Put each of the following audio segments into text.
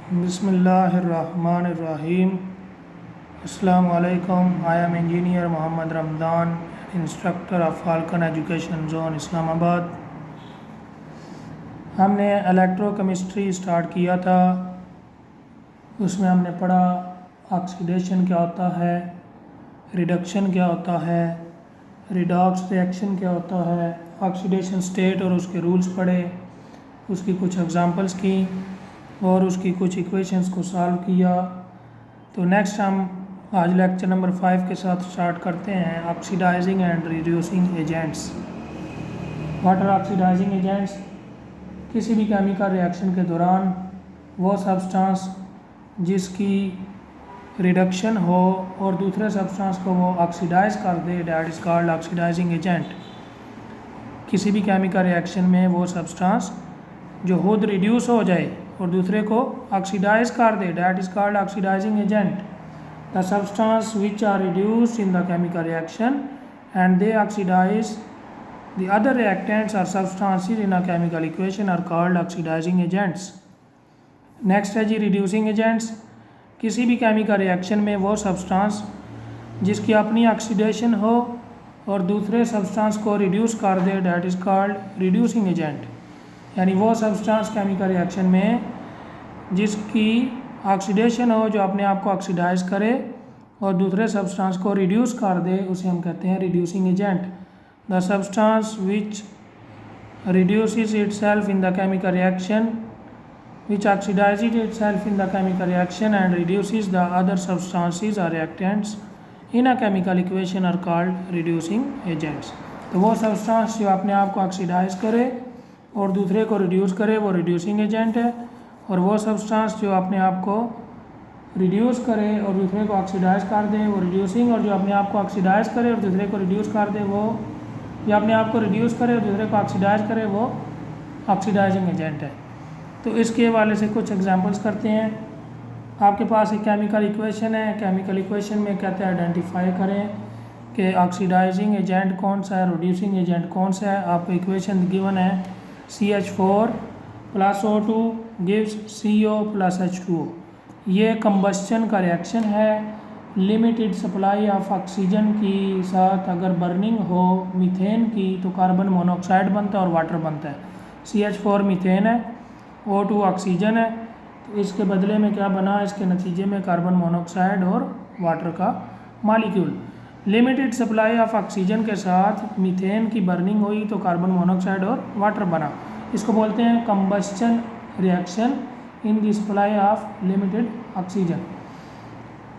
बिस्मिल्लाहिर्रहमानिर्रहीम। अस्सलामु अलैकुम। I am engineer Mohammad Ramzan, instructor of Falcon Education Zone Islamabad. हमने इलेक्ट्रोकेमिस्ट्री स्टार्ट किया था। उसमें हमने पढ़ा ऑक्सीडेशन क्या होता है, रिडक्शन क्या होता है, रिडॉक्स रिएक्शन क्या होता है, ऑक्सीडेशन स्टेट और उसके रूल्स पढ़े, उसकी कुछ एग्जांपल्स की और उसकी कुछ इक्वेशंस को सॉल्व किया। तो नेक्स्ट हम आज लेक्चर नंबर 5 के साथ स्टार्ट करते हैं, oxidising and reducing agents. What are oxidising agents? किसी भी केमिकल रिएक्शन के दौरान वो सब्सटेंस जिसकी रिडक्शन हो और दूसरे सब्सटेंस को वो ऑक्सीडाइज कर दे, that is called oxidising agent. किसी भी केमिकल रिएक्शन में वो सब्सटेंस जो खुद रिड्यूस हो जाए और दूसरे को ऑक्सीडाइज कर दे, that is called oxidising agent. The substance which are reduced in the chemical reaction and they oxidise the other reactants और substances in a chemical equation are called oxidising agents. Next है जी reducing agents. किसी भी chemical reaction में वो substance जिसकी अपनी oxidation हो और दूसरे सब्सटेंस को रिड्यूस कर दे, that is called reducing agent. यानी वो सब्सटेंस केमिकल रिएक्शन में जिसकी ऑक्सीडेशन हो, जो अपने आप को ऑक्सीडाइज करे और दूसरे सब्सटेंस को रिड्यूस कर दे, उसे हम कहते हैं reducing agent. The substance which reduces itself in the chemical reaction, which oxidizes itself in the chemical reaction and reduces the other substances or reactants in a chemical equation are called reducing agents। तो वो substance जो अपने आप को oxidise करे और दूसरे को रिड्यूस करे वो रिड्यूसिंग एजेंट है, और वो सब्सटेंस जो अपने आप को रिड्यूस करे और दूसरे को ऑक्सीडाइज कर दे वो रिड्यूसिंग, और जो अपने आप को ऑक्सीडाइज करे और दूसरे को रिड्यूस कर दे वो, जो अपने आप को रिड्यूस करे और दूसरे को ऑक्सीडाइज करे वो ऑक्सीडाइजिंग एजेंट है। तो इसके हवाले से कुछ एग्जांपल्स करते हैं। आपके पास एक केमिकल इक्वेशन है, केमिकल इक्वेशन में कहते हैं आइडेंटिफाई करें कि ऑक्सीडाइजिंग एजेंट कौन सा है, रिड्यूसिंग एजेंट कौन सा है। आपको इक्वेशन गिवन है CH4 + O2 gives CO + H2O। ये कंबस्शन का रिएक्शन है। लिमिटेड सप्लाई ऑफ ऑक्सीजन की साथ अगर बर्निंग हो मीथेन की तो कार्बन मोनोऑक्साइड बनता है और वाटर बनता है। CH4 मीथेन है, O2 ऑक्सीजन है, तो इसके बदले में क्या बना, इसके नतीजे में कार्बन मोनोऑक्साइड और वाटर का molecule. Limited supply of oxygen के साथ मीथेन की बर्निंग हुई तो कार्बन मोनोऑक्साइड और वाटर बना। इसको बोलते हैं combustion reaction in the supply of limited oxygen.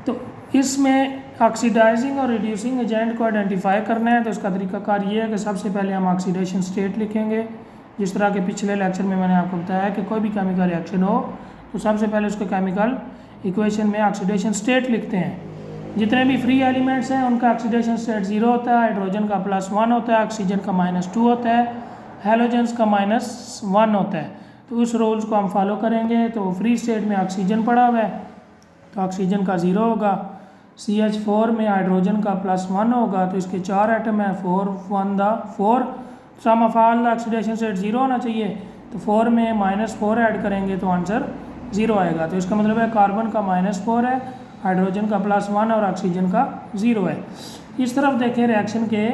तो इसमें ऑक्सीडाइजिंग और रिड्यूसिंग एजेंट को आइडेंटिफाई करना है। तो इसका तरीकाकार ये है कि सबसे पहले हम ऑक्सीडेशन स्टेट लिखेंगे। जिस तरह के पिछले लेक्चर में मैंने आपको बताया कि कोई भी केमिकल रिएक्शन हो तो सबसे पहले उसको केमिकल इक्वेशन में ऑक्सीडेशन स्टेट लिखते हैं। जितने भी फ्री एलिमेंट्स हैं उनका ऑक्सीडेशन स्टेट 0 होता है, हाइड्रोजन का +1 होता है, ऑक्सीजन का -2 होता है, हैलोजेंस का -1 होता है। तो उस रूल्स को हम फॉलो करेंगे। तो फ्री स्टेट में ऑक्सीजन पड़ा हुआ है तो ऑक्सीजन का 0 होगा। CH4 में हाइड्रोजन का +1 होगा तो इसके 4 एटम है, 4 1 the 4, sum of all the oxidation state 0 होना चाहिए। तो 4 में -4 ऐड करेंगे तो आंसर 0 आएगा। तो इसका मतलब है कार्बन का -4 है, हाइड्रोजन का +1 और ऑक्सीजन का 0 है। इस तरफ देखें रिएक्शन के,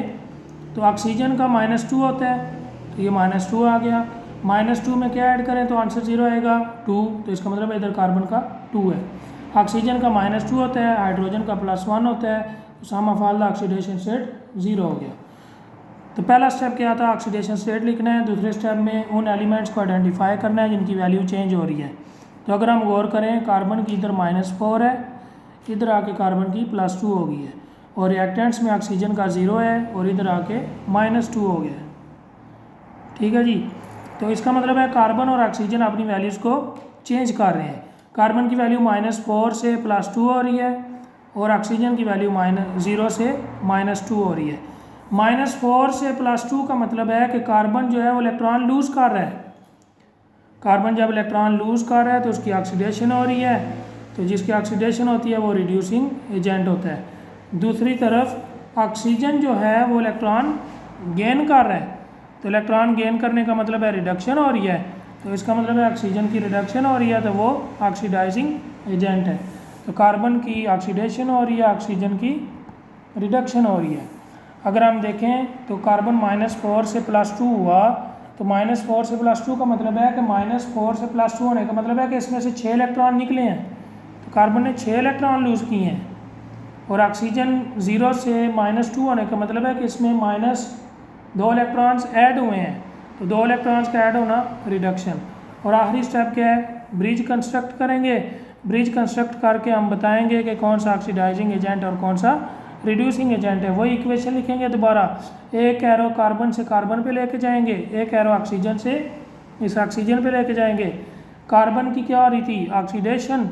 तो ऑक्सीजन का -2 होता है तो ये -2 आ गया। -2 में क्या ऐड करें तो आंसर 0 आएगा, 2। तो इसका मतलब इधर कार्बन का 2 है। ऑक्सीजन का -2 होता है, हाइड्रोजन का +1 होता है, तो sum of all the oxidation state 0 हो गया। तो पहला स्टेप क्या था, ऑक्सीडेशन स्टेट लिखना है। दूसरे स्टेप में उन एलिमेंट्स को आइडेंटिफाई करना है जिनकी वैल्यू चेंज हो रही है। तो अगर हम गौर करें, कार्बन की इधर -4 है, इधर आके कार्बन की +2 हो गई है, और रिएक्टेंट्स में ऑक्सीजन का 0 है और इधर आके -2 हो गया। ठीक है जी। तो इसका मतलब है कार्बन और ऑक्सीजन अपनी वैल्यूज़ को चेंज कर रहे हैं। कार्बन की वैल्यू -4 से +2 हो रही है और ऑक्सीजन की वैल्यू -0 से -2 हो रही है। -4 से +2 का मतलब है कि कार्बन जो है वो इलेक्ट्रॉन लूज़ कर रहा है। कार्बन जब इलेक्ट्रॉन लूज़ कर रहा है तो उसकी ऑक्सीडेशन हो रही है, तो जिसकी ऑक्सीडेशन होती है वो रिड्यूसिंग एजेंट होता है। दूसरी तरफ ऑक्सीजन जो है वो इलेक्ट्रॉन गेन कर रहा है, तो इलेक्ट्रॉन गेन करने का मतलब है रिडक्शन हो रही है। तो इसका मतलब है ऑक्सीजन की रिडक्शन हो रही है तो वो ऑक्सीडाइजिंग एजेंट है। तो कार्बन की ऑक्सीडेशन हो रही है, ऑक्सीजन की रिडक्शन हो रही है। अगर हम देखें तो कार्बन -4 से +2 हुआ, तो -4 से +2 का मतलब है कि -4 से +2 होने का मतलब है कि इसमें से 6 इलेक्ट्रॉन निकले हैं, तो कार्बन ने 6 इलेक्ट्रॉन लूज़ किए हैं। और ऑक्सीजन 0 से -2 होने का मतलब है कि इसमें -2 इलेक्ट्रॉन्स ऐड हुए हैं, तो 2 इलेक्ट्रॉन्स का ऐड होना रिडक्शन। और आखिरी स्टेप क्या है, ब्रिज कंस्ट्रक्ट करेंगे। ब्रिज कंस्ट्रक्ट करके हम बताएंगे कि कौन सा ऑक्सीडाइजिंग एजेंट और कौन सा रिड्यूसिंग एजेंट है। वही इक्वेशन लिखेंगे दोबारा, एक एरो कार्बन से कार्बन पे लेके जाएंगे, एक एरो ऑक्सीजन से इस ऑक्सीजन पे लेके जाएंगे। कार्बन की क्या हो रही थी, ऑक्सीडेशन,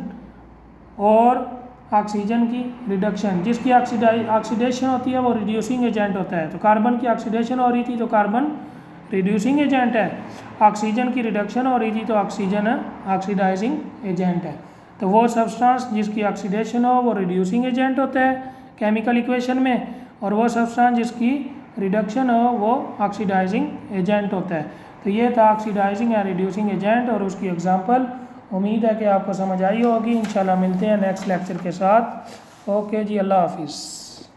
और ऑक्सीजन की रिडक्शन। जिसकी ऑक्सीडेशन होती है वो रिड्यूसिंग एजेंट होता है। तो कार्बन की ऑक्सीडेशन हो रही थी तो कार्बन रिड्यूसिंग एजेंट है, ऑक्सीजन की रिडक्शन हो रही थी तो ऑक्सीजन ऑक्सीडाइजिंग एजेंट है। तो वो सब्सटेंस जिसकी ऑक्सीडेशन हो वो रिड्यूसिंग एजेंट होता है केमिकल इक्वेशन में, और वो सब्सटेंस जिसकी रिडक्शन हो वो ऑक्सीडाइजिंग एजेंट होता है। तो ये था ऑक्सीडाइजिंग या रिड्यूसिंग एजेंट और उसकी एग्जांपल। उम्मीद है कि आपको समझ आई होगी। इंशाल्लाह मिलते हैं नेक्स्ट लेक्चर के साथ। ओके जी, अल्लाह हाफिज़।